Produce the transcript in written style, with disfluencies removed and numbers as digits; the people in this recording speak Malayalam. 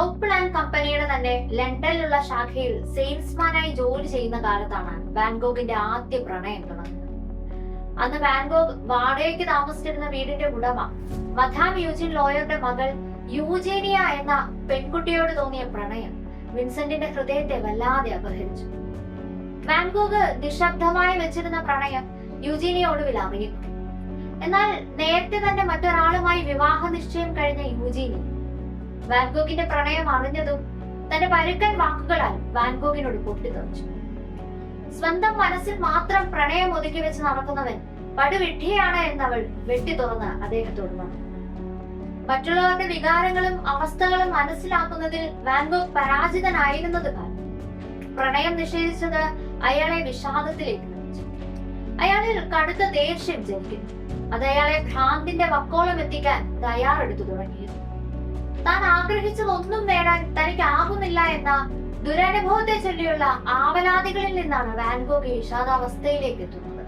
ഷോപ്പ് പ്ലാൻ കമ്പനിയുടെ തന്നെ ലണ്ടനിലുള്ള ശാഖയിൽ സെയിൽസ്മാനായി ജോലി ചെയ്യുന്ന കാലത്താണ് വാൻഗോഗിന്റെ ആദ്യ പ്രണയം തുടങ്ങുന്നത്. അന്ന് വാൻഗോഗ് വാടകയ്ക്ക് താമസിച്ചിരുന്ന വീടിന്റെ ഉടമ മദാം യൂജിൻ ലോയറുടെ മകൾ യൂജേനിയ എന്ന പെൺകുട്ടിയോട് തോന്നിയ പ്രണയം വിൻസെന്റിന്റെ ഹൃദയത്തെ വല്ലാതെ അപഹരിച്ചു. വാൻഗോഗ് നിശബ്ദമായി വെച്ചിരുന്ന പ്രണയം യൂജീനിയ ഒടുവിൽ അറിയുന്നു. എന്നാൽ നേരത്തെ തന്നെ മറ്റൊരാളുമായി വിവാഹ നിശ്ചയം കഴിഞ്ഞ യൂജീനിയ വാൻഗോഗിന്റെ പ്രണയം അറിഞ്ഞതും തന്റെ പരുക്കൻ വാക്കുകളാൽ വാൻഗോഗിനോട് പൊട്ടിത്തെറിച്ചു. സ്വന്തം മനസ്സിൽ മാത്രം പ്രണയം ഒതുക്കി വെച്ച് നടക്കുന്നവൻ പടുവിഡ്ഢിയാണ് എന്നവൾ വെട്ടി തുറന്ന് അദ്ദേഹത്തോട് പറഞ്ഞു. മറ്റുള്ളവരുടെ വികാരങ്ങളും അവസ്ഥകളും മനസ്സിലാക്കുന്നതിൽ വാൻഗോഗ് പരാജിതനായിരുന്നത് കാരണം പ്രണയം നിഷേധിച്ചത് അയാളെ വിഷാദത്തിലേക്ക് നയിച്ചു. അയാളിൽ കടുത്ത ദേഷ്യം ജനിക്കുന്നു. അത് അയാളെ ഭ്രാന്തിന്റെ വക്കോളം എത്തിക്കാൻ തയ്യാറെടുത്തു തുടങ്ങിയിരുന്നു. താൻ ആഗ്രഹിച്ചതൊന്നും നേടാൻ തനിക്ക് ആകുന്നില്ല എന്ന ദുരനുഭവത്തെ ചൊല്ലിയുള്ള ആവലാതികളിൽ നിന്നാണ് വാൻഗോഗ് വിഷാദാവസ്ഥയിലേക്ക് എത്തുന്നത്.